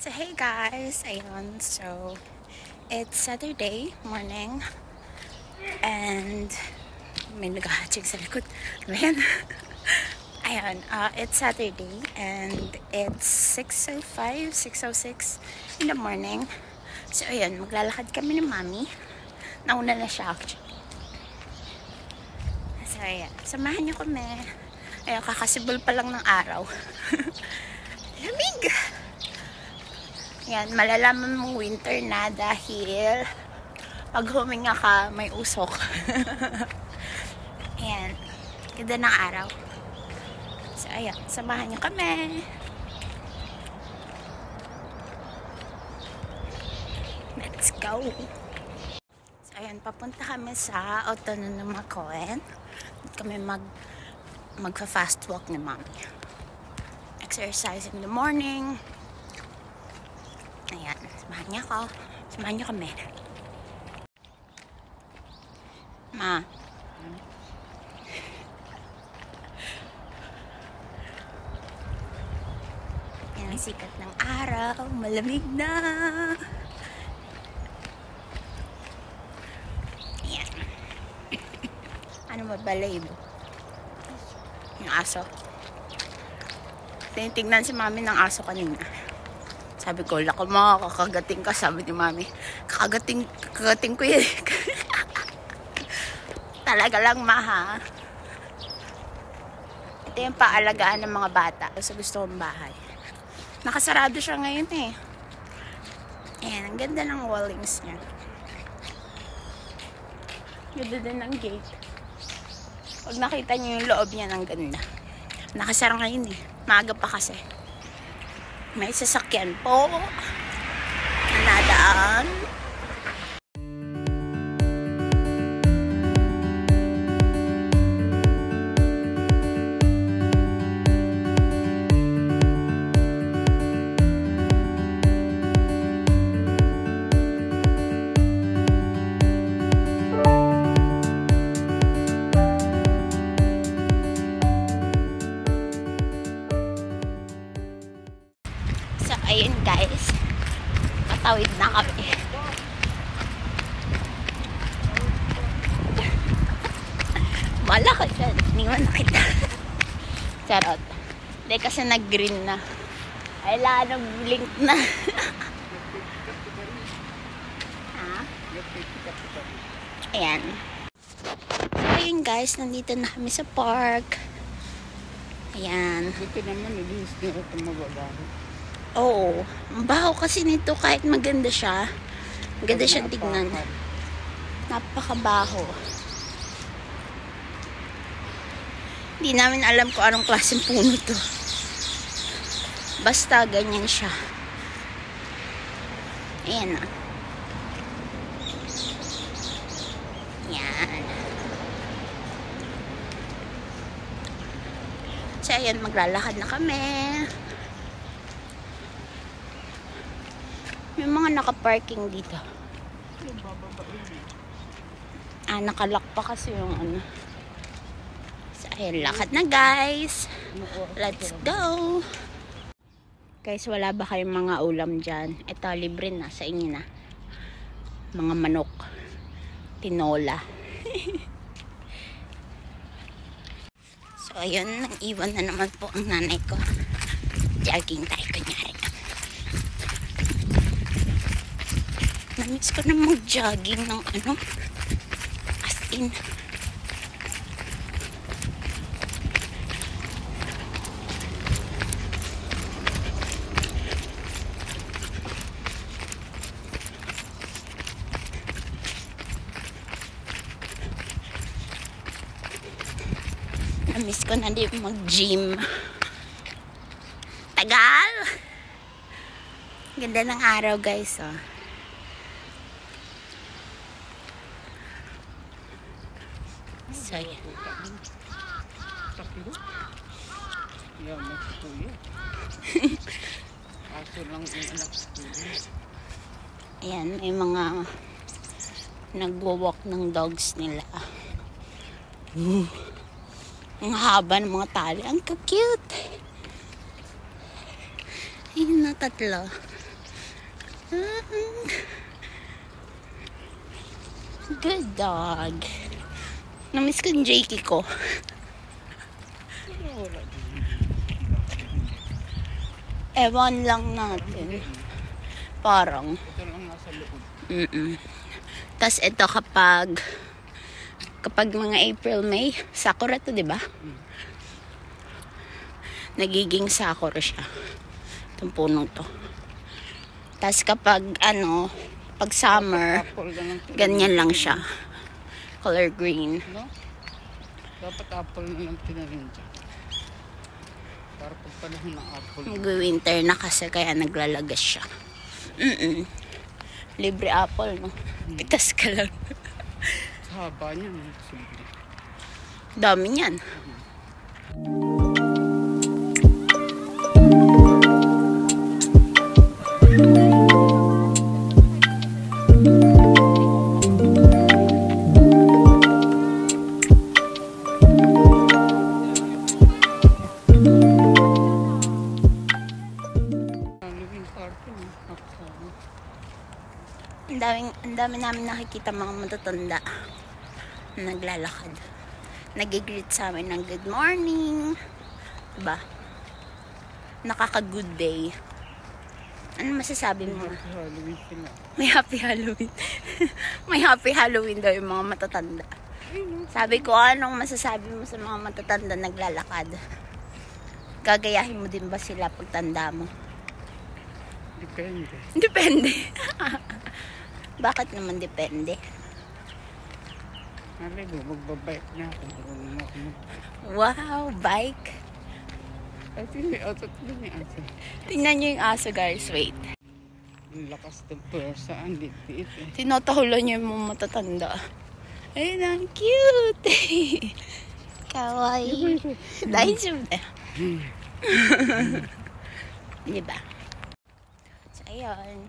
So hey guys, ayun, so it's Saturday morning and may nag-hatching sa likod. Ayan. Ayun, it's Saturday and it's 6:05, 6:06 in the morning. So ayun, maglalakad kami ni Mami. Nauna na siya actually. So ayan, samahan niyo kami. Ayun, kakasibol pa lang ng araw. Lamig! Yan, malalaman mong winter na dahil pag huminga ka, may usok. Ayan, ganda ng araw. So, ayan, samahan niyo kami. Let's go! So, ayan, papunta kami sa Autonoma Cohen. Kami magfa-fast walk ni Mami. Exercise in the morning. Ayan, samahan niya ako. Samahan niyo kami. Ma. Yan ang sikat ng araw. Malamig na. Ayan. Ano mabalay mo? Yung aso. Tinitignan si Mami ng aso kanina. Sabi ko, lako mo, kakagating ka. Sabi ni Mami, kakagating ko yun. Talaga lang, ma, ha? Ito yung paalagaan ng mga bata sa gusto kong bahay. Nakasarado siya ngayon eh. Ayan, ang ganda ng wallings niya. Ganda din ng gate. Pag nakita niyo yung loob niya, ang ganda. Nakasara ngayon eh. Maaga pa kasi. May sasakyan po na nadaan. Ayun guys, patawid na kami. Wala ko dyan, iniwan na kita. Charot. Hindi kasi nag-green na. Ay lang, nag-blink na. Ha? Ayan. So ayun guys, nandito na kami sa park. Ayan. Dito naman, nilinis nyo ito mababaho. Oo. Ang baho kasi nito kahit maganda siya. Maganda siya tignan. Napakabaho. Hindi namin alam kung anong klaseng puno to. Basta ganyan siya. Ayan na. Ayan. So ayan, maglalakad na kami. May mga naka-parking dito. Nakalock pa kasi yung ano. So, ayun, lakad na guys. Let's go. Guys, wala ba kayong mga ulam dyan? Ito, libre na sa inyo na. Mga manok. Tinola. So, ayun, nag-iwan na naman po ang nanay ko. Jogging tayo kunyari. Namiss ko na mag-jogging ng ano, as in. Namiss ko na din mag-gym. Tagal! Ganda ng araw guys, oh. So, yeah. Yan, nagsutuyo. Aso lang yung anak sutuyo. Ayan, may mga nagwo-walk ng dogs nila. Ang haba ng mga tali. Ang cute. Ayun na, tatlo. Good dog. Namiss ko yung Jakey ko. Wala din. Ewan lang natin. Parang. Ito lang nasa loob. Tas ito kapag mga April, May, sakura to, di ba? Nagiging sakura siya. Itong punong to. Tas kapag pag summer, Apple na lang. ganyan lang siya. Color green. No? Dapat apple na lang tinalim dyan. Para pag panahon ng apple. Mag-winter na kasi kaya naglalagas siya. Libre apple, no? Pitas ka lang. Sa haba niya, no? Simple. Dami niyan. Living party, no? Ako. Ang dami namin nakikita mga matatanda na naglalakad. Nag-greet sa amin ng good morning. Diba? Nakaka-good day. Ano masasabi mo? Happy Halloween sila. May happy Halloween. May happy Halloween daw yung mga matatanda. Sabi ko, anong masasabi mo sa mga matatanda naglalakad? Gagayahin mo din ba sila pag tanda mo? Depende. Depende. Bakit naman depende? Naligo, magbabike na ako. Marunong na ako Wow, bike. Ay, hindi. Atot din yung aso. Tingnan nyo yung aso, guys. Wait. Ang lakas ng pwersa. Ang liit eh. Tinatahulan nyo yung mga matatanda. Ayun, ang cute. Kawaii. Daijoubu na. Diba? So, ayun.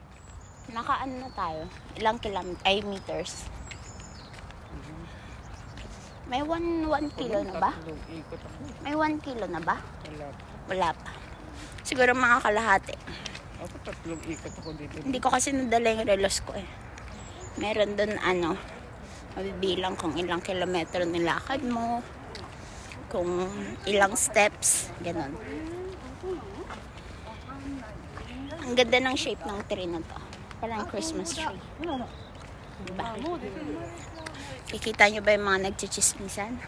Nakaan na tayo. Ilang meters? May 1 kilo na ba? Tatlong ikot ako. May 1 kilo na ba? Wala pa. Wala pa. Siguro mga kalahati. Ako tatlong ikot ako dito. Hindi ko kasi nadala yung relos ko eh. Meron doon mabibilang kung ilang kilometro nilakad mo, kung ilang steps, ganun. Ang ganda ng shape ng tree na to. Parang Christmas tree. Diba? Kikita nyo ba yung mga nagchichismisan?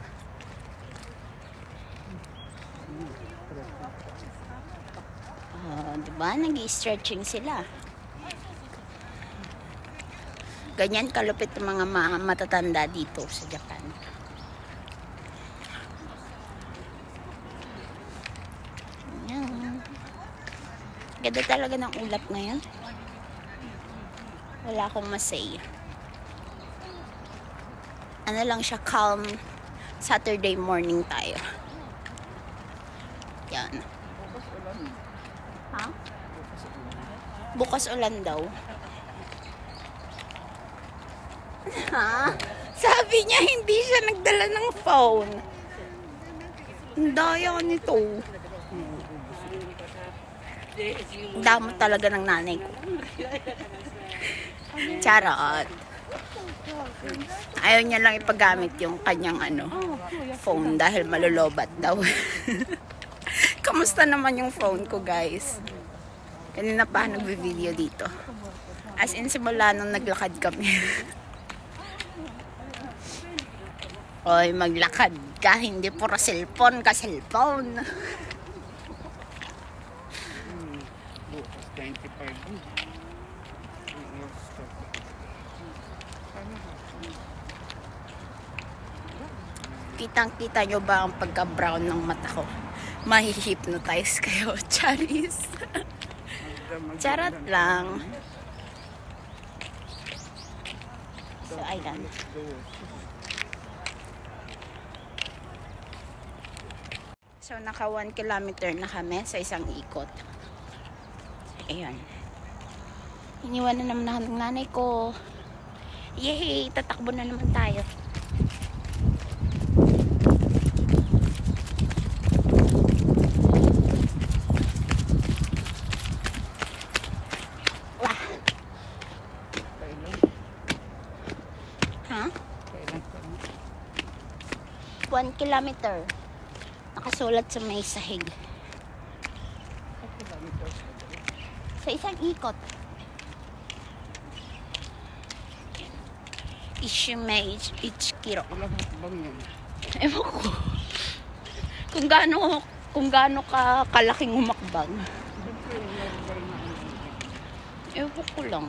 Diba? Nag-i-stretching sila. Ganyan kalupit ng mga matatanda dito sa Japan. Ayan. Ganda talaga ng ulap ngayon. Wala akong masay. Ano lang siya, calm Saturday morning tayo. Yan. Ha? Bukas ulan daw. Ha? Sabi niya hindi siya nagdala ng phone. Ang daya nito. Damo talaga ng nanay ko. Charot. Ayaw niya lang ipagamit yung kanyang phone dahil malulobat daw. Kamusta naman yung phone ko, guys? Kanina pa nagbe-video dito. As in, simula nung naglakad kami. Oy, maglakad ka, hindi puro cellphone ka, cellphone. Bukas 25. Kitang-kita nyo ba ang pagka-brown ng mata ko? Mahi-hypnotize kayo, Charis. Charot lang. So, ayan. So, naka 1 kilometer na kami sa isang ikot. So, ayan. Iniwan na naman ako ng nanay ko. Yay! Tatakbo na naman tayo. 1 kilometer. Nakasulat sa may sahig. Sa isang ikot. Ishime Ichikiro. Walang hakbang yan. Ewan ko. Kung gaano ka kalaking humakbang. Ewan ko lang.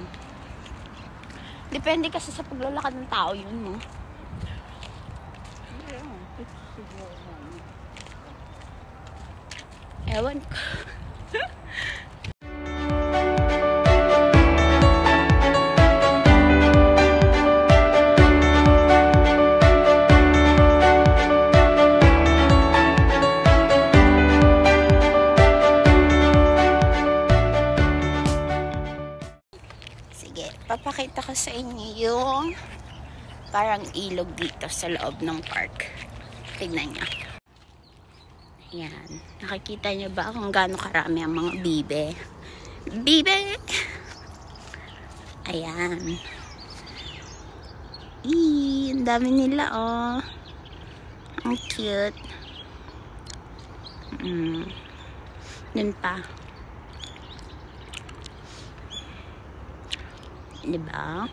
Depende kasi sa paglalakad ng tao yun, no? Ewan ko. Sige, papakita ko sa inyo yung parang ilog dito sa loob ng park. Tignan niyo. Ayan. Nakikita niyo ba kung gaano karami ang mga bibe? Bibe! Ayan. Ang dami nila, oh. Ang cute. Dun pa. Diba?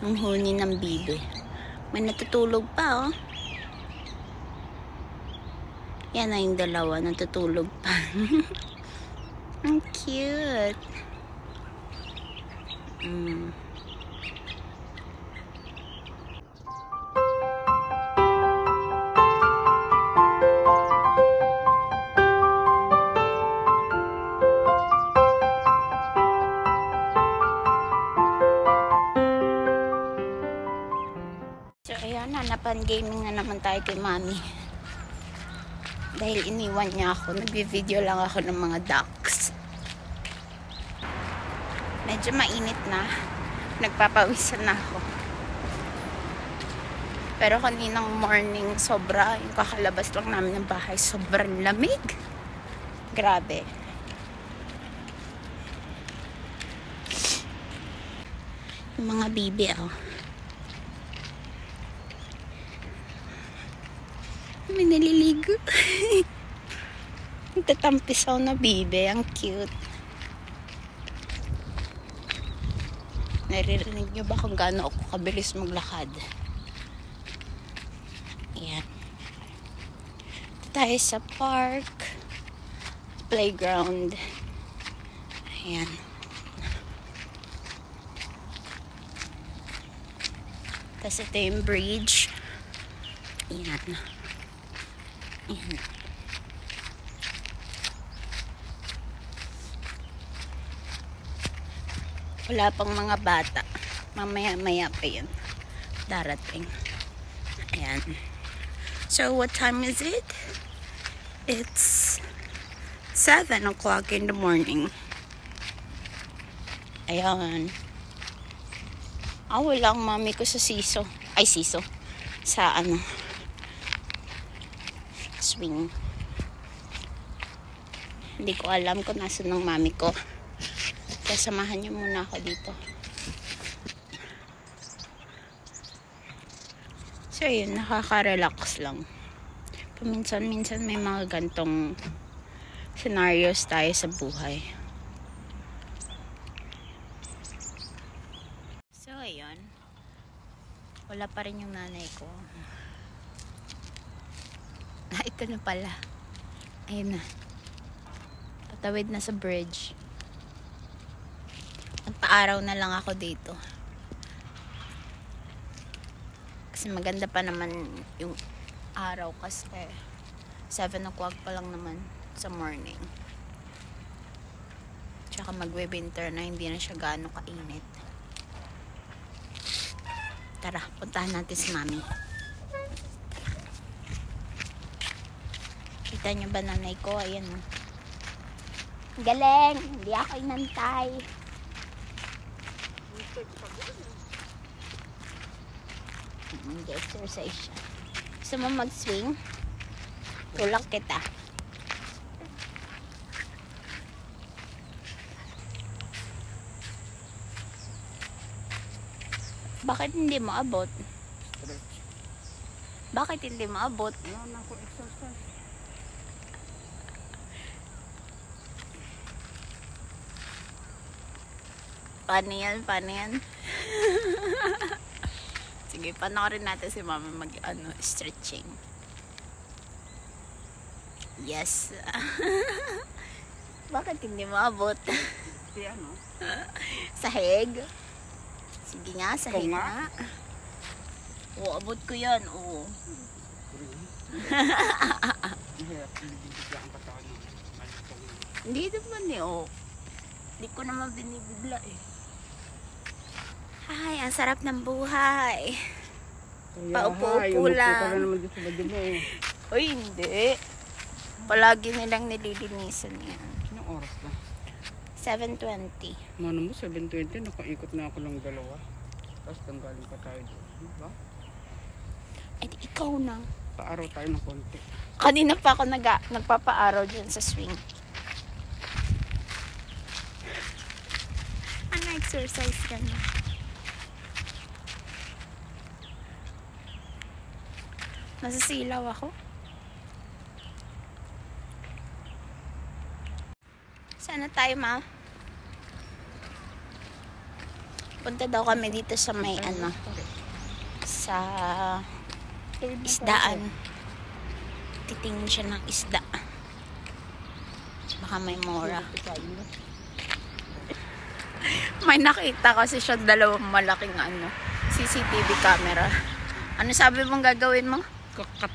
Ang huni ng bibe. May natutulog pa, oh. Yan na yung dalawa, natutulog pa. Ang cute. So, ayan, hanapan gaming na naman tayo kay Mami. Dahil iniwan niya ako. Nag-video lang ako ng mga ducks. Medyo mainit na. Nagpapawisan na ako. Pero kaninang morning, sobra. Yung kakalabas lang namin ng bahay, sobrang lamig. Grabe. Yung mga bibi, oh. May naliligo. Tatampisaw na bibe. Ang cute. Naririnig nyo ba kung gaano ako kabilis maglakad? Ayan. Ito tayo sa park. Playground. Ayan. Tapos ito yung bridge. Ayan. Ayan. Wala pang mga bata. Mamaya-maya pa yun. Darating. Ayan. So, what time is it? It's 7 o'clock in the morning. Ayan. Wala ang mami ko sa siso. Ay, siso. Sa ano. Swing. Hindi ko alam kung nasan ng mami ko. Kaya samahan niyo muna ako dito. So yun, nakaka-relax lang. Paminsan-minsan may mga gantong scenarios tayo sa buhay. So ayun. Wala pa rin yung nanay ko. Ito na pala. Ayun na. Patawid na sa bridge. Nagpa-araw na lang ako dito. Kasi maganda pa naman yung araw kasi 7 o'clock pa lang naman sa morning. Tsaka magwe-winter na, hindi na siya gaano kainit. Tara, puntahan natin si Mami. Kita niyo ba nanay ko? Ayan. Galing! Hindi ako inantay. Mag-exercise siya. Gusto mo mag-swing? Tulak kita. Bakit hindi mo abot? Stretch. Bakit hindi mo abot? Wala na ako exercise. Paano yan? Paano yan? Sige, panoorin natin si mama mag stretching. Yes. Bakit hindi mo abot? Si ano? Sahig? Sige nga, sahig Ikaw nga. nga. Oo, abot ko yan. Oo. Mahirap. Bibigla ang katawan ng malipong. Hindi naman eh, oh. Hindi ko naman binibigla eh. Ay, ang sarap ng buhay. Paupo-upo lang. Umupo ka na naman dito sa badyo mo eh. Uy, hindi. Palagi nilang nililinisan yan. Anong oras na? 7:20. Mano mo, 7:20, nakaikot na ako ng dalawa. Tapos tanggalin pa tayo doon. Diba? Ay, ikaw na. Paaraw tayo ng konti. Kanina pa ako nagpapaaraw dyan sa swing. Ano exercise ka na? Nasisilaw ako. Saan na tayo, ma? Punta daw kami dito sa may ano, sa isdaan. Titingin siya ng isda. Baka may mora. May nakita kasi siya dalawang malaking ano, CCTV camera. Ano sabi mong gagawin mo? Kakat.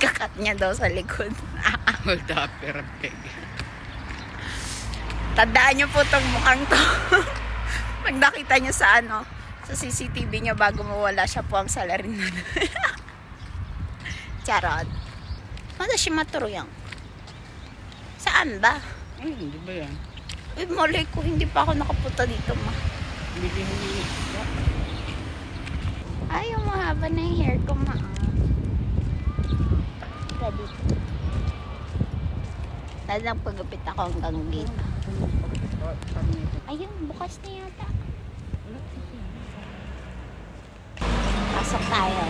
Kakat niya daw sa likod. Hold up, perapeg. Tandaan niyo po tong mukhang to. Pag nakita niyo sa ano, sa CCTV niya bago mawala, siya po ang salarin nun. Charot. Mada siya maturuyang. Saan ba? Ay, hindi ba yan? Uy, malay ko, hindi pa ako nakapunta dito, ma. Bilihin mo yung isda. Ay, yung mahaba na yung hair ko, ma. Ready. Talagang pagupit ako hanggang gate. Ayun, bukas na yata. Pasok tayo.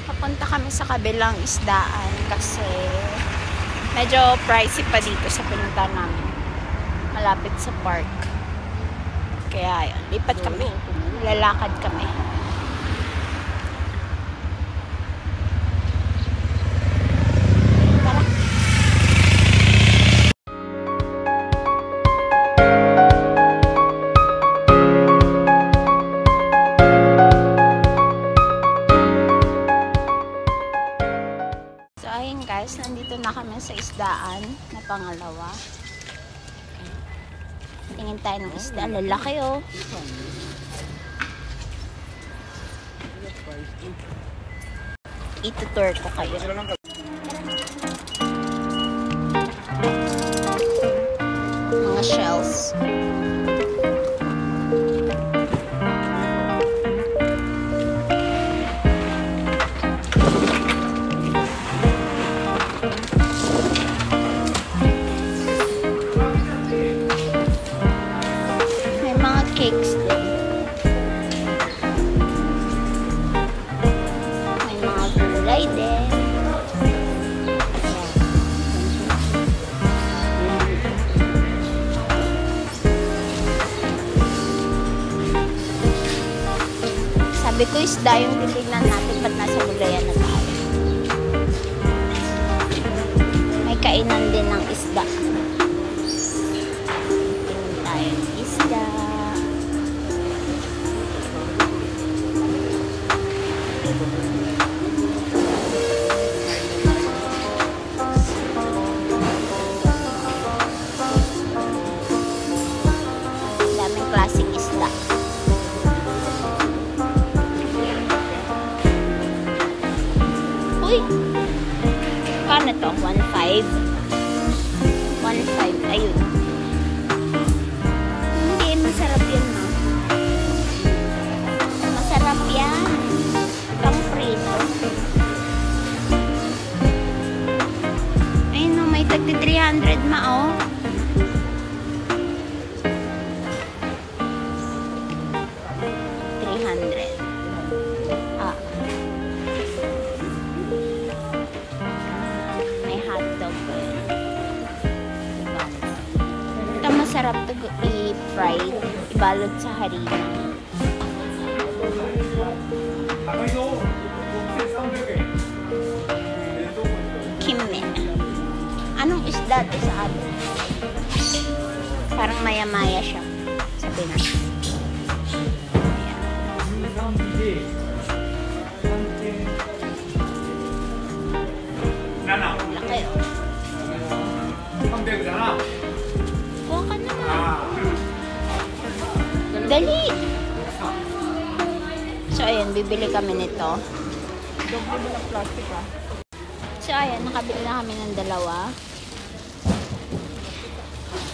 Papunta kami sa kabilang isdaan kasi medyo pricey pa dito sa pinunta namin. Malapit sa park. Kaya ayun, lipat kami. Lalakad kami. Tara. Guys, nandito na kami sa isdaan na pangalawa. Tingin tayo ng isda. Lalaki oh. Itutour ko kayo. Mga shells. Cakes din. May mga gulay din. Sabi ko, isda yung titignan natin. Ba't nasa gulayan na tayo? May kainan din ng isda. Tingnan tayo ng isda. Daming klaseng isda. Uy! Paano to? 1.5? 1.5. Ayun. Hindi, masarap yun, no? Masarap yan. Pang prito. Ayun, no, may tagti 300 oh. Masarap to i-fried, ibalot sa harina. Kimme. Anong isda to sa atin? Parang maya-maya siya. Sabi na. Laki oh. Kuha ka naman. Dali! So, ayan, bibili kami nito. Doble mo ng plastic ah. So, ayan, nakabili na kami ng dalawa.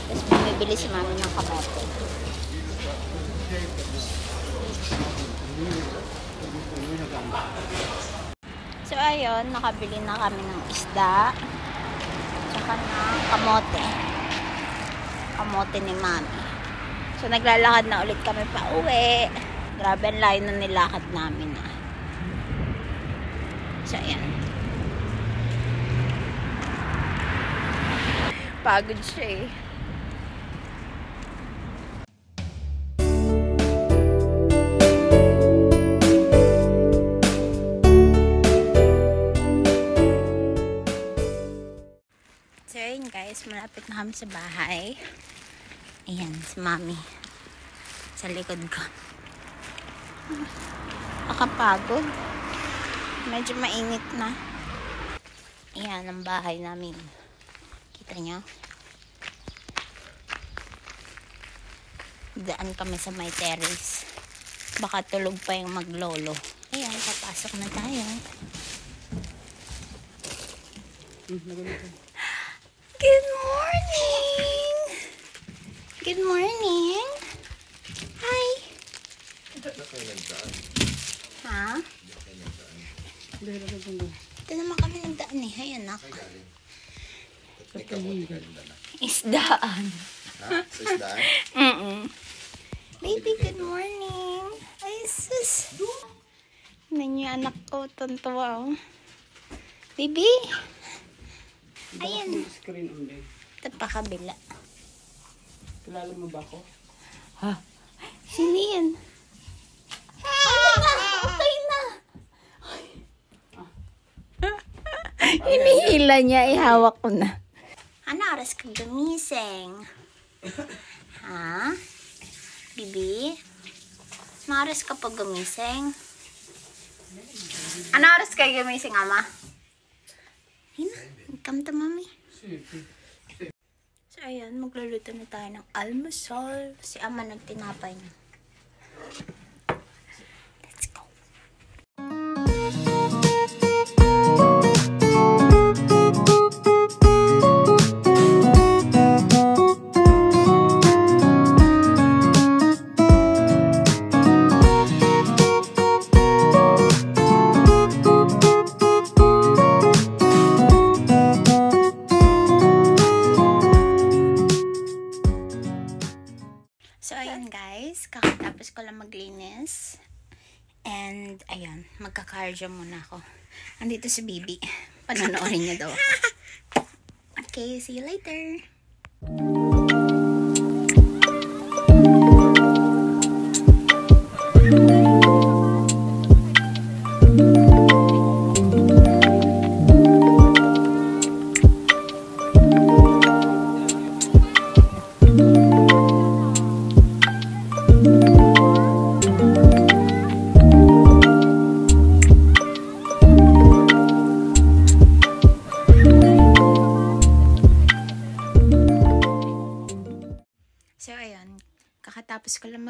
Tapos, bumibili si mami ng kamote. So, ayun, nakabili na kami ng isda. Tsaka ng kamote. Kamote ni mami. So, naglalakad na ulit kami pa uwi. Grabe, ang layo na nilakad namin ah. So, ayan. Pagod siya eh. So, ayun guys, malapit na kami sa bahay. Ayan, si mami. Sa likod ko. Nakapagod. Medyo mainit na. Ayan, ang bahay namin. Kita nyo? Daan kami sa may terrace. Baka tulog pa yung maglolo. Ayan, papasok na tayo. Good morning! Good morning! Hi! Ha? Ito naman kami nagdaan eh. Hay anak. Isdaan. Ha? Sa isdaan? Baby, good morning. Ay, sus. Nanyo anak ko. Tantuwa oh. Baby. Ayan. Screen on din. Ito pa kabila. Kilala mo ba ako? Ha? Sino yan? Okay na. Okay na. Hinihila niya. Ihawak ko na. Ano oras ka gumising? Ha? Bibi? Ano oras ka pa gumising? Ano oras ka gumising, ama? Hina, come to mommy. So, ayan, magluluto na tayo ng almusal. Si ama nagtinapay niya. Let's go. So, ayan guys, kakatapos ko lang maglinis. And, ayan, magka-cardio muna ako. Andito si Bibi. Panonoodin niya daw ako. Okay, see you later.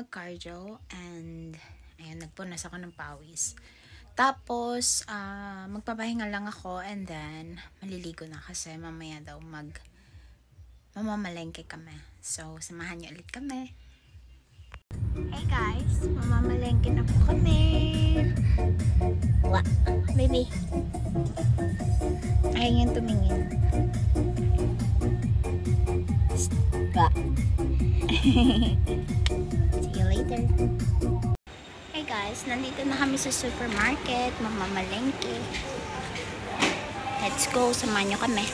mag-cardio and ayan, nagpunas ako ng pawis. Tapos, magpapahinga lang ako and then maliligo na kasi mamaya daw mamamalengke kami. So, samahan niyo ulit kami. Hey guys, mamamalengke na po kami. What? Baby. Ayun yung tumingin. Ba. See you later. Hey guys, nandito na kami sa supermarket, mamamalengke. Let's go, samahan nyo kami.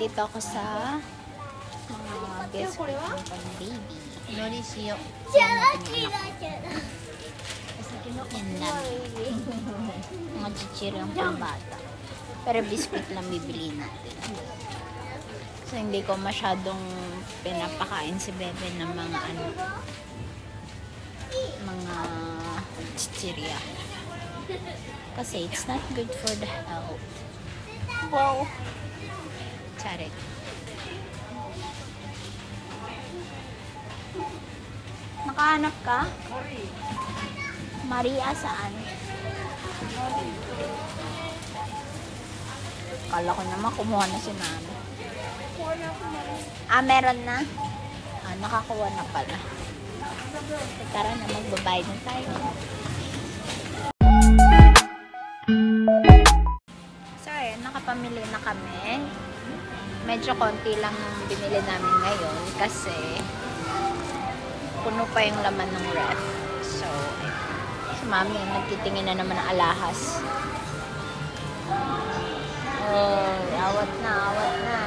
Dito ako sa mga biscuit ng pang-baby. Nori siyo. Yan lang. Mga chichirang pang-bata. Pero biscuit lang bibili natin. So, hindi ko masyadong pinapakain si Bebe ng mga mga chichirya. Kasi it's not good for the health. Wow! Charik. Nakahanap ka? Maria saan? Kala ko naman kumuha na si Mami. Meron na? Nakakuha na pala. Tara na, magbabayad na tayo. So, nakapamili na kami. Medyo konti lang yung binili namin ngayon kasi puno pa yung laman ng ref. So, si Mami nagtitingin na naman ng alahas. Oh, awat na, awat na.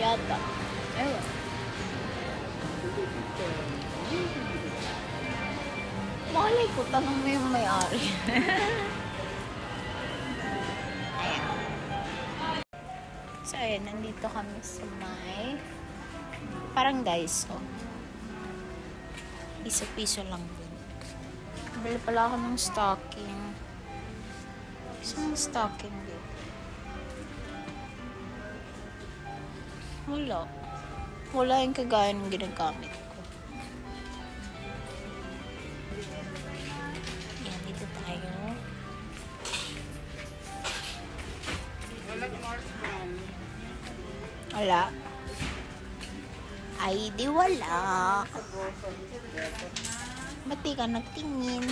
Yata. Ayun. Malay ko, tanong mo yung may-ari. Ayan. So, ayan, nandito kami sa may parang guys, oh. Piso-piso lang din. Bili pala ako ng stocking. Isang stocking din. Wala. Wala yung kagaya ng ginagamit ko. Ayan, dito tayo. Wala. Ay, di wala. Ba't di ka nagtingin?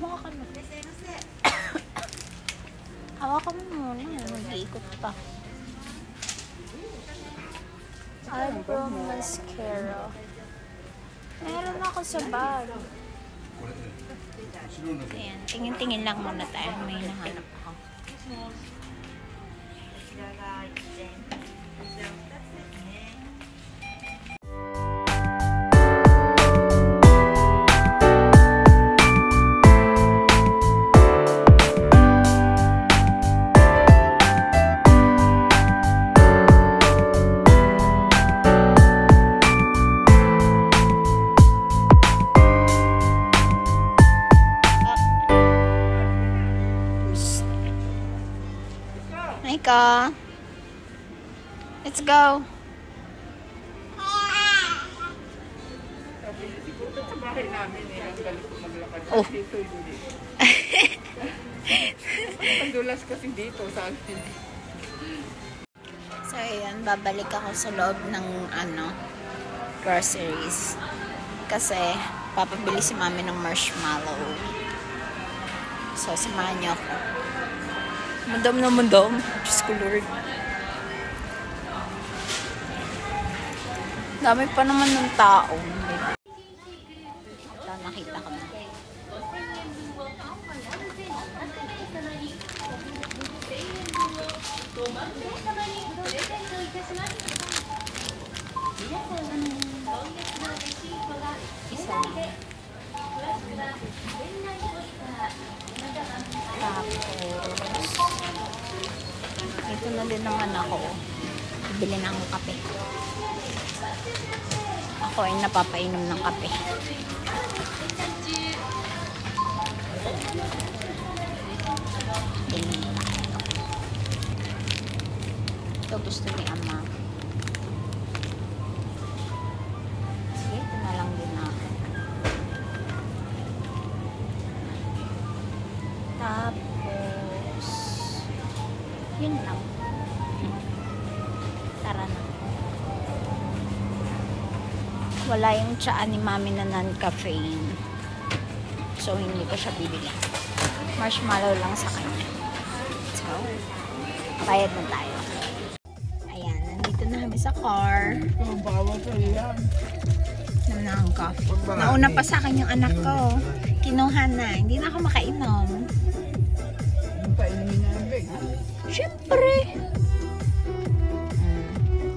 Hawakan mo. Hawakan mo muna. Mag-iikot pa. Eyebrow mascara. Meron ako sa bag. Ayan. Tingin-tingin lang muna tayo. May nahanap ako. Mika, let's go. Oh. Ang dulas kasi dito sa akin. So, ayan, babalik ako sa loob ng, groceries. Kasi, papabili si mami ng marshmallow. So, samahan niyo ako. Mundom na mundom. Diyos ko, Lord. Dami pa naman ng tao. Ito, nakita ko na. Isa lang. Tapos, ito na din naman ako. Bibili na akong kape. Ako ay napapainom ng kape. Ito gusto ni Ama. Sige, ito na lang din ako. Tapos, yun lang. Tara na. Wala yung tsaa ni mami na non-caffeine. So, hindi ko siya bibili. Marshmallow lang sa kanya. So, bayad na tayo. Ayan, nandito na kami sa car. Bawal ka yan. Naman na ang coffee. Nauna pa sa akin yung anak ko. Kinuha na. Hindi na ako makainom. Yung painimin na ang big. Siyempre.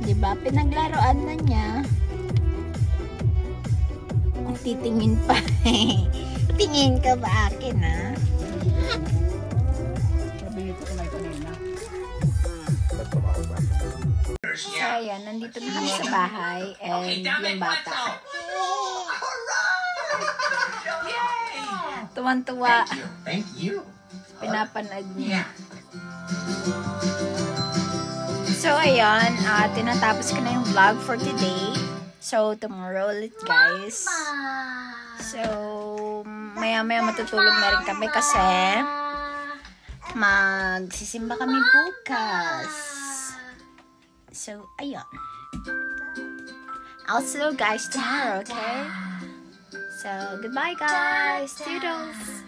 Diba? Pinaglaruan na niya. Kung titingin pa. Tingin ka ba akin, ha? Sabi nito kumay kanina. So, ayan. Nandito na kami sa bahay. And yung bata. Tuwan-tuwa. Thank you. Pinapanood niya. So, ayun. Tinatapos ko na yung vlog for today. So, tomorrow ulit, guys. So, maya-maya matutulog na rin kami kasi magsisimba kami bukas. So, ayun. I'll see you guys tomorrow, okay? So, goodbye, guys. Toodles.